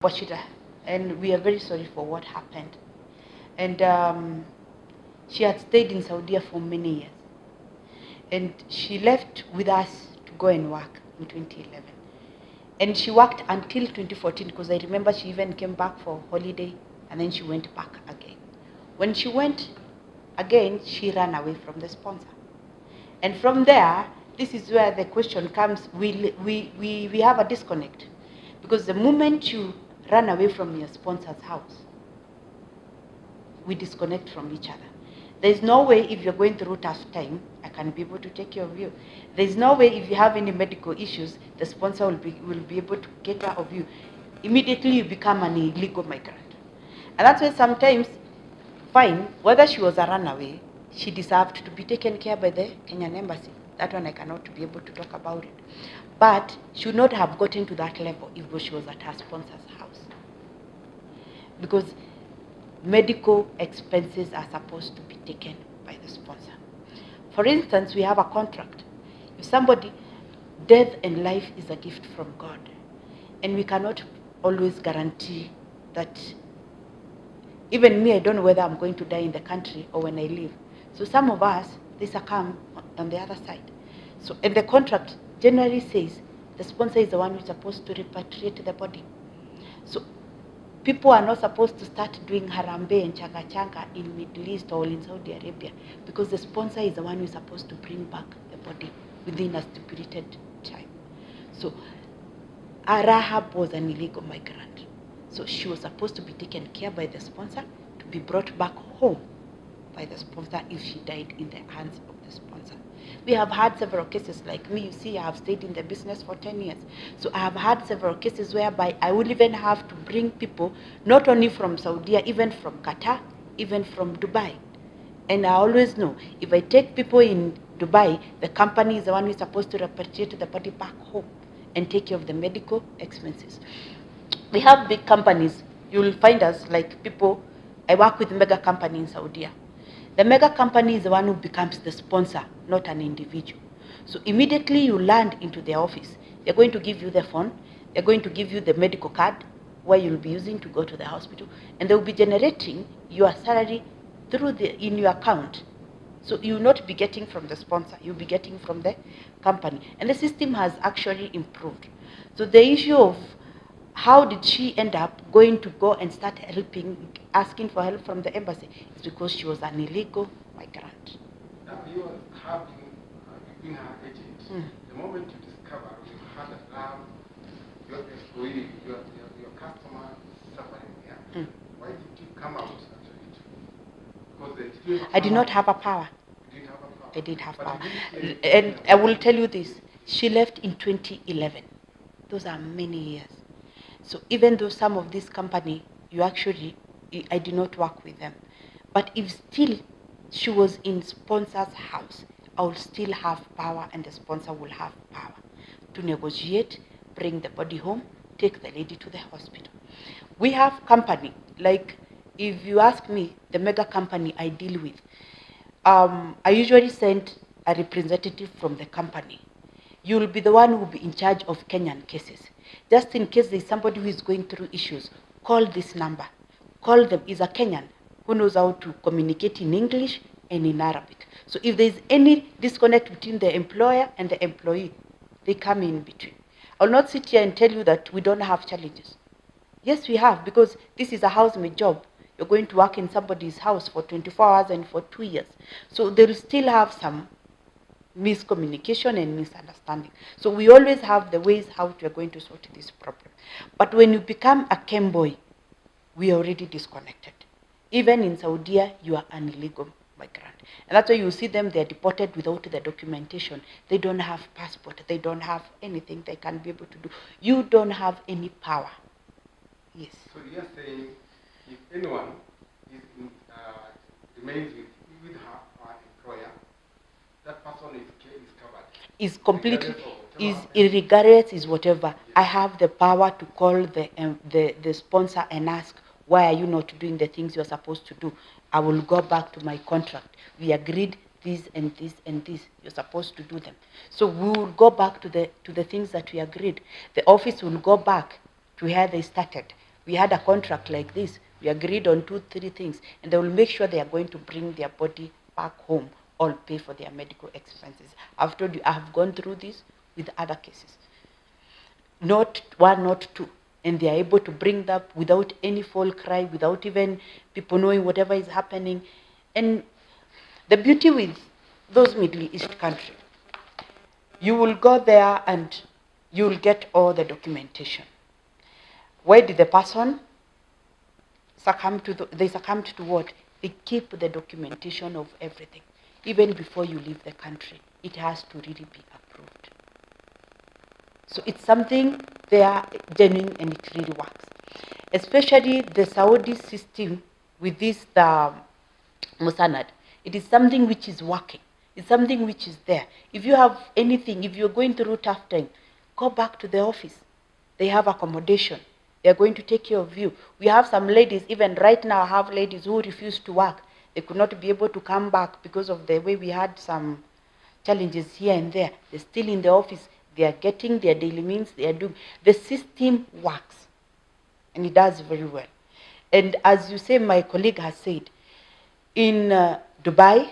Washita, and we are very sorry for what happened. And she had stayed in Saudi for many years. And she left with us to go and work in 2011. And she worked until 2014, because I remember she even came back for holiday and then she went back again. When she went again, she ran away from the sponsor. And from there, this is where the question comes, we have a disconnect. Because the moment you run away from your sponsor's house, we disconnect from each other. There's no way if you're going through tough time, I can be able to take care of you. There's no way if you have any medical issues, the sponsor will be able to take care of you. Immediately you become an illegal migrant. And that's why sometimes, fine, whether she was a runaway, she deserved to be taken care by the Kenyan embassy. That one I cannot be able to talk about it. But she would not have gotten to that level if she was at her sponsor's house. Because medical expenses are supposed to be taken by the sponsor. For instance, we have a contract. If somebody, death and life is a gift from God. And we cannot always guarantee that. Even me, I don't know whether I'm going to die in the country or when I leave. So some of us, they succumb on the other side. So, and the contract generally says the sponsor is the one who's supposed to repatriate the body. So people are not supposed to start doing harambe and changa in Middle East or in Saudi Arabia, because the sponsor is the one who's supposed to bring back the body within a stipulated time. So Rahab was an illegal migrant. So she was supposed to be taken care by the sponsor, to be brought back home by the sponsor if she died in the hands of the sponsor. We have had several cases, like me, you see, I have stayed in the business for 10 years. So I have had several cases whereby I will even have to bring people, not only from Saudi, even from Qatar, even from Dubai. And I always know, if I take people in Dubai, the company is the one who is supposed to repatriate the body back home and take care of the medical expenses. We have big companies. You will find us like people. I work with a mega company in Saudi. The mega company is the one who becomes the sponsor, not an individual. So immediately you land into their office, they're going to give you the phone, they're going to give you the medical card where you'll be using to go to the hospital, and they'll be generating your salary through in your account. So you'll not be getting from the sponsor, you'll be getting from the company. And the system has actually improved. So the issue of how did she end up going to go and start asking for help from the embassy? It's because she was an illegal migrant. Now you have been her agent. The moment you discover you had your employee, your customer suffering here, why did you come out actually? Because I did not have a power. You didn't have a power. I did have power. And I will tell you this. She left in 2011. Those are many years. So even though some of this company, I did not work with them. But if still she was in sponsor's house, I will still have power, and the sponsor will have power to negotiate, bring the body home, take the lady to the hospital. We have company, like if you ask me, the mega company I deal with, I usually send a representative from the company. You will be the one who will be in charge of Kenyan cases. Just in case there's somebody who is going through issues, call this number. Call them. Is a Kenyan who knows how to communicate in English and in Arabic. So if there's any disconnect between the employer and the employee, they come in between. I will not sit here and tell you that we don't have challenges. Yes, we have, because this is a housemaid job. You're going to work in somebody's house for 24 hours and for 2 years. So they'll still have some miscommunication and misunderstanding. So we always have the ways how we are going to sort this problem. But when you become a Kemboy, we are already disconnected. Even in Saudi, you are an illegal migrant. And that's why you see them, they're deported without the documentation. They don't have passport. They don't have anything they can be able to do. You don't have any power. Yes. So you're saying if anyone remains with her employer, that person is covered. Is completely, irregardless, is whatever. Yes. I have the power to call the sponsor and ask, why are you not doing the things you're supposed to do? I will go back to my contract. We agreed this and this and this. You're supposed to do them. So we will go back to the things that we agreed. The office will go back to where they started. we had a contract like this, we agreed on 2-3 things, and they will make sure they are going to bring their body back home or pay for their medical expenses. I've told you, I have gone through this with other cases. Not one, not two. And they are able to bring that without any full cry, without even people knowing whatever is happening. And the beauty with those Middle East countries, you will go there and you will get all the documentation. Where did the person succumb to? They succumbed to what? They keep the documentation of everything. Even before you leave the country, it has to really be approved. So it's something they are genuine and it really works. Especially the Saudi system with this, the Musanad. It is something which is working. It's something which is there. If you have anything, if you're going through tough time, go back to the office. They have accommodation. They're going to take care of you. We have some ladies, even right now I have ladies who refuse to work. They could not be able to come back because of the way we had some challenges here and there. They're still in the office. They are getting their daily means. They are doing. The system works. And it does very well. And as you say, my colleague has said, in Dubai,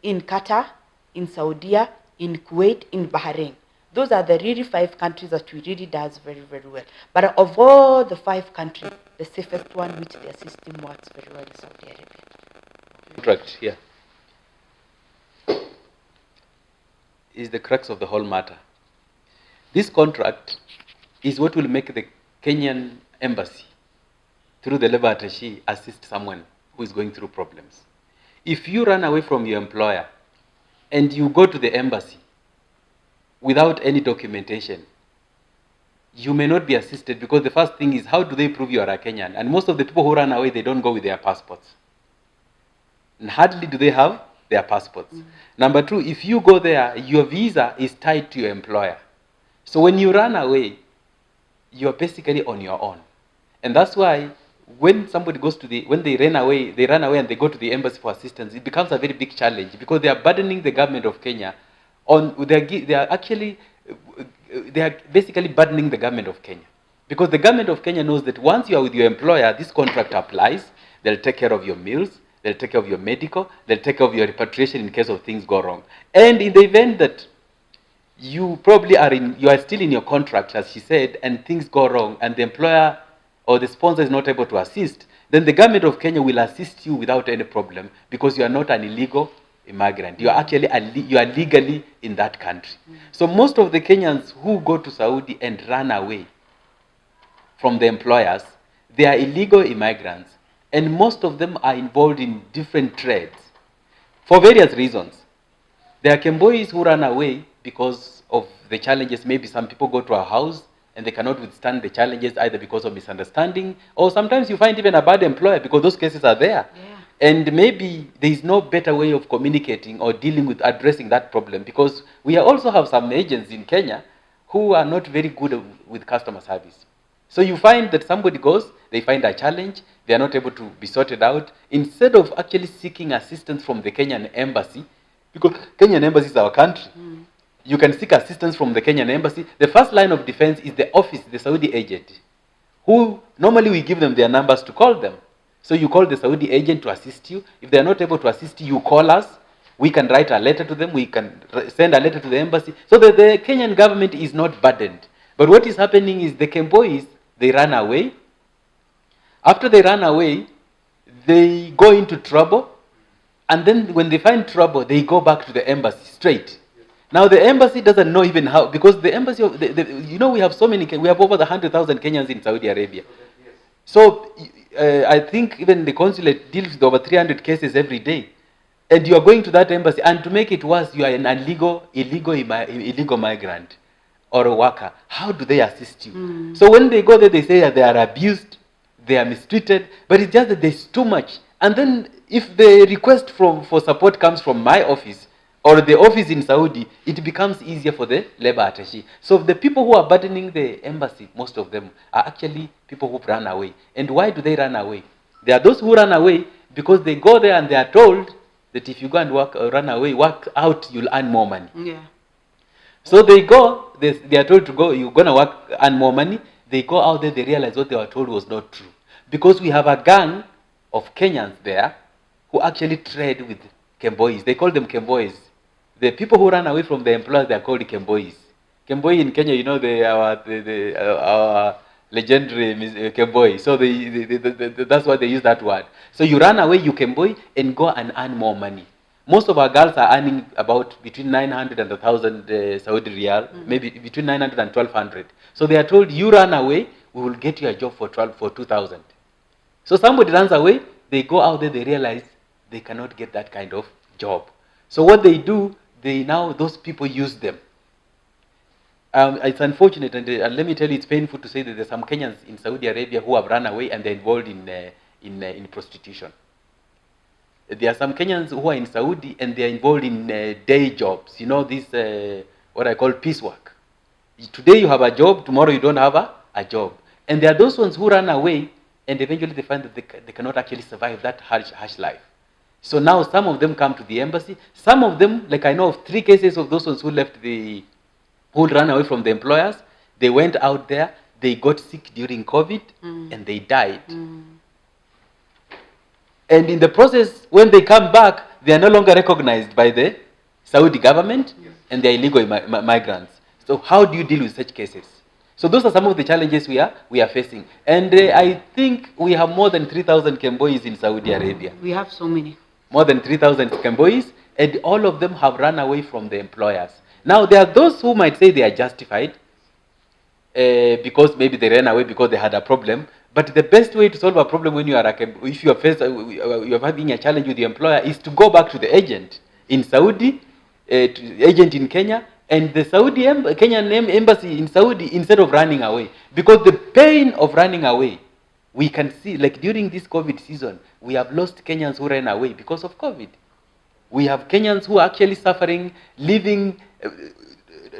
in Qatar, in Saudi, in Kuwait, in Bahrain, those are the really 5 countries that we really does very, very well. But of all the 5 countries, the safest one which their system works very well is Saudi Arabia. Contract here is the crux of the whole matter. This contract is what will make the Kenyan embassy, through the labor attaché, assist someone who is going through problems. If you run away from your employer and you go to the embassy without any documentation, you may not be assisted, because the first thing is, how do they prove you are a Kenyan? And most of the people who run away, they don't go with their passports. And hardly do they have their passports. Number 2, if you go there, your visa is tied to your employer. So when you run away, you're basically on your own. And that's why when somebody goes to when they run away and they go to the embassy for assistance, it becomes a very big challenge, because they are burdening the government of Kenya they are basically burdening the government of Kenya. Because the government of Kenya knows that once you are with your employer, this contract applies. They'll take care of your meals, they'll take care of your medical, they'll take care of your repatriation in case of things go wrong. And in the event that you probably you are still in your contract, as she said, and things go wrong, and the employer or the sponsor is not able to assist, then the government of Kenya will assist you without any problem, because you are not an illegal immigrant. You are actually you are legally in that country. So most of the Kenyans who go to Saudi and run away from the employers, they are illegal immigrants, and most of them are involved in different trades for various reasons. There are Kembois who run away because of the challenges. Maybe some people go to a house and they cannot withstand the challenges, either because of misunderstanding, or sometimes you find even a bad employer, because those cases are there. Yeah. And maybe there is no better way of communicating or dealing with addressing that problem, because we also have some agents in Kenya who are not very good with customer service. So you find that somebody goes, they find a challenge, they are not able to be sorted out. Instead of actually seeking assistance from the Kenyan embassy, because Kenyan embassy is our country, you can seek assistance from the Kenyan embassy. The first line of defense is the office, the Saudi agent, who normally we give them their numbers to call them. So you call the Saudi agent to assist you. If they are not able to assist you, you call us. We can write a letter to them. We can send a letter to the embassy. So that the Kenyan government is not burdened. But what is happening is the Kembois, they run away. After they run away, they go into trouble. And then when they find trouble, they go back to the embassy straight. Now the embassy doesn't know even how, because the embassy, you know, we have so many, we have over 100,000 Kenyans in Saudi Arabia. So I think even the consulate deals with over 300 cases every day. And you are going to that embassy, and to make it worse, you are an illegal migrant or a worker. How do they assist you? So when they go there, they say that they are abused, they are mistreated, but it's just that there's too much. And then if the request for support comes from my office, or the office in Saudi, it becomes easier for the labor attaché. So the people who are burdening the embassy, most of them, are actually people who run away. And why do they run away? There are those who run away because they go there and they are told that if you go and run away, work out, you'll earn more money. Yeah. So they go, they are told to go, you're going to work, earn more money. they go out there, they realize what they were told was not true. Because we have a gang of Kenyans there who actually trade with Kembois. They call them Kembois. The people who run away from the employers, they are called Kembois. Kemboi in Kenya, you know, our legendary Kemboi. So that's why they use that word. So you run away, you Kemboi, and go and earn more money. Most of our girls are earning about between 900 and 1,000 Saudi Riyal, maybe between 900 and 1,200. So they are told, you run away, we will get you a job for 2,000. So somebody runs away, they go out there, they realize they cannot get that kind of job. So what they do, those people use them. It's unfortunate, and let me tell you, it's painful to say that there's some Kenyans in Saudi Arabia who have run away and they're involved in prostitution. There are some Kenyans who are in Saudi and they're involved in day jobs. You know, this, what I call piecework. Today you have a job, tomorrow you don't have a job. And there are those ones who run away and eventually they find that they cannot actually survive that harsh life. So now some of them come to the embassy. Some of them, like I know of 3 cases of those ones who who ran away from the employers. They went out there, they got sick during COVID, and they died. And in the process, when they come back, they are no longer recognized by the Saudi government, and they are illegal migrants. So how do you deal with such cases? So those are some of the challenges we are facing. And I think we have more than 3,000 Kembois in Saudi Arabia. We have so many. More than 3,000 Kembois, and all of them have run away from the employers. Now, there are those who might say they are justified because maybe they ran away because they had a problem. But the best way to solve a problem when if you are having a challenge with the employer is to go back to the agent in Saudi, agent in Kenya, and the Kenyan embassy in Saudi instead of running away. Because the pain of running away, we can see, like during this COVID season, we have lost Kenyans who ran away because of COVID. We have Kenyans who are actually suffering, living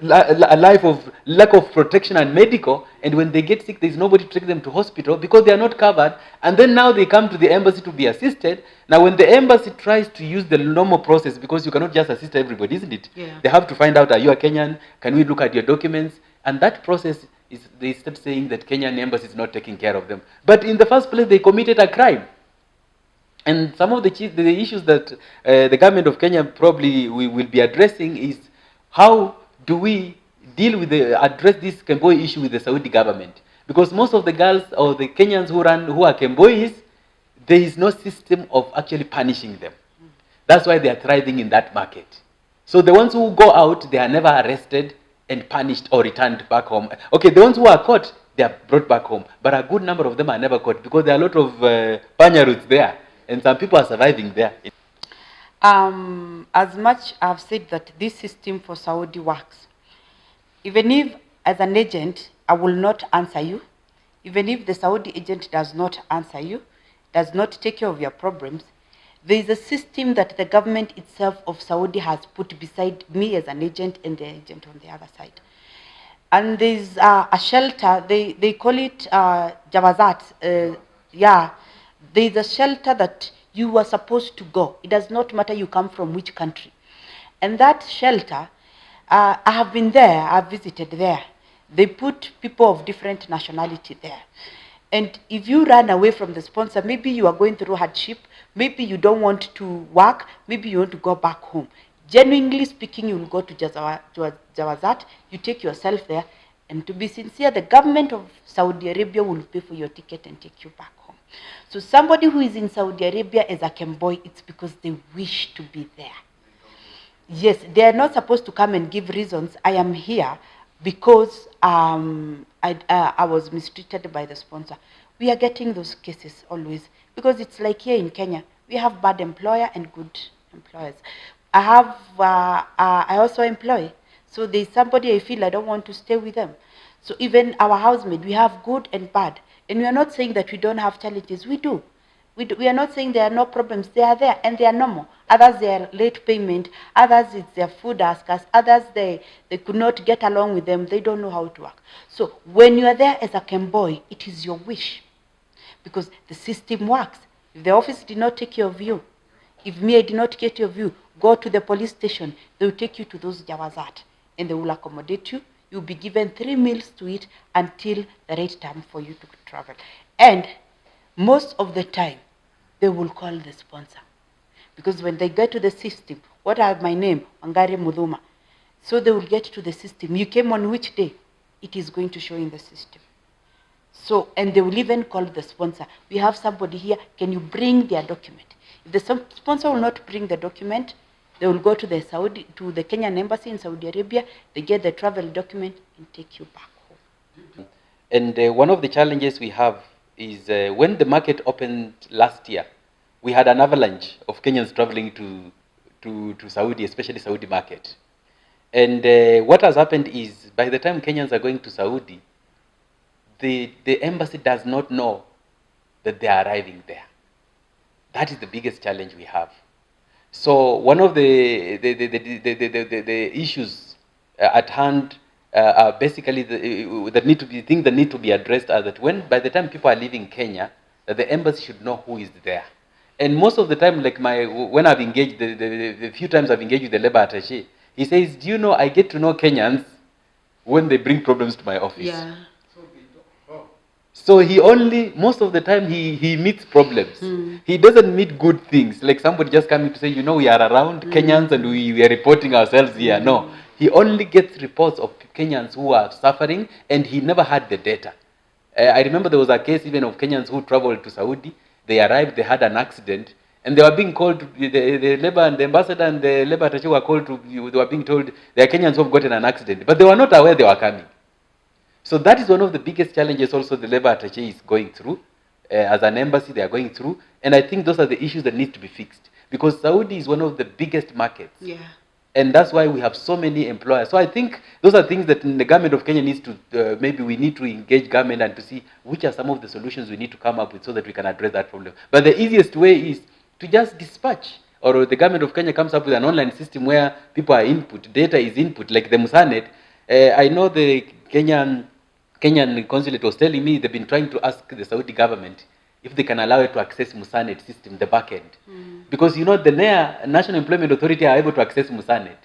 a life of lack of protection and medical, and when they get sick, there's nobody to take them to hospital because they are not covered, and then now they come to the embassy to be assisted. Now when the embassy tries to use the normal process, because you cannot just assist everybody, isn't it? Yeah. They have to find out, are you a Kenyan? Can we look at your documents? And that process is, they start saying that Kenyan embassy is not taking care of them. But in the first place, they committed a crime. And some of the issues that the government of Kenya probably will be addressing is how do we address this Kemboi issue with the Saudi government? Because most of the girls or the Kenyans who are Kembois, there is no system of actually punishing them. That's why they are thriving in that market. So the ones who go out, they are never arrested and punished or returned back home. Okay, the ones who are caught, they are brought back home. But a good number of them are never caught because there are a lot of panyaroots there. And some people are surviving there. As much I've said that this system for Saudi works, even if as an agent I will not answer you, even if the Saudi agent does not answer you, does not take care of your problems, there is a system that the government itself of Saudi has put beside me as an agent and the agent on the other side. And there's a shelter, they call it Jawazat. There's a shelter that you are supposed to go. It does not matter you come from which country. And that shelter, I have been there, I've visited there. They put people of different nationality there. And if you run away from the sponsor, maybe you are going through hardship, maybe you don't want to work, maybe you want to go back home. Genuinely speaking, you will go to Jawazat, you take yourself there, and to be sincere, the government of Saudi Arabia will pay for your ticket and take you back home. So somebody who is in Saudi Arabia as a Kemboy, it's because they wish to be there. Yes, they are not supposed to come and give reasons. I am here because I was mistreated by the sponsor. We are getting those cases always because it's like here in Kenya, we have bad employer and good employers. I also employ, so there's somebody I feel I don't want to stay with them. So even our housemaid, we have good and bad. And we are not saying that we don't have challenges. We do. We are not saying there are no problems. They are there and they are normal. Others, they are late payment. Others, it's their food askers. Others, they could not get along with them. They don't know how to work. So when you are there as a Kemboy, it is your wish. Because the system works. If the office did not take care of you, if me, I did not take care of you, go to the police station. They will take you to those Jawazat and they will accommodate you. you'll be given 3 meals to eat until the right time for you to travel. And most of the time, they will call the sponsor. Because when they get to the system, what are my name? Wangari Mudhuma. So they will get to the system. You came on which day? It is going to show in the system. So, and they will even call the sponsor. We have somebody here, can you bring their document? If the sponsor will not bring the document, they will go to the Kenyan embassy in Saudi Arabia, they get the travel document and take you back home. And one of the challenges we have is when the market opened last year, we had an avalanche of Kenyans traveling to Saudi, especially Saudi market. And what has happened is, by the time Kenyans are going to Saudi, the embassy does not know that they are arriving there. That is the biggest challenge we have. So one of the issues at hand are basically that need to be addressed are that by the time people are leaving Kenya, that the embassy should know who is there. And most of the time, like when I've engaged, the few times I've engaged with the labor attaché, he says, do you know, I get to know Kenyans when they bring problems to my office. Yeah. So he only, most of the time, he meets problems. He doesn't meet good things. Like somebody just coming to say, you know, we are around Kenyans and we are reporting ourselves here. No. He only gets reports of Kenyans who are suffering, and he never had the data. I remember there was a case even of Kenyans who traveled to Saudi. They arrived, they had an accident, and they were being called, the labor and the ambassador and the labor attaché were called to, they were being told there are Kenyans who have gotten an accident, but they were not aware they were coming. So that is one of the biggest challenges also the labor attaché is going through. As an embassy, they are going through. And I think those are the issues that need to be fixed. Because Saudi is one of the biggest markets. Yeah. And that's why we have so many employers. So I think those are things that the government of Kenya needs to, maybe we need to engage government and to see which are some of the solutions we need to come up with so that we can address that problem. But the easiest way is to just dispatch, or the government of Kenya comes up with an online system where people are input, data is input, like the Musanet. I know the Kenyan consulate was telling me they've been trying to ask the Saudi government if they can allow it to access Musanet system, the back end. Because, you know, the National Employment Authority are able to access Musanet.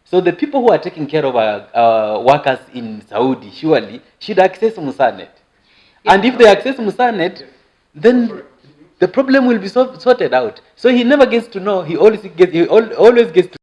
So the people who are taking care of our workers in Saudi, surely, should access Musanet. Yeah. And if they access Musanet, then the problem will be sorted out. So he never gets to know, he always gets to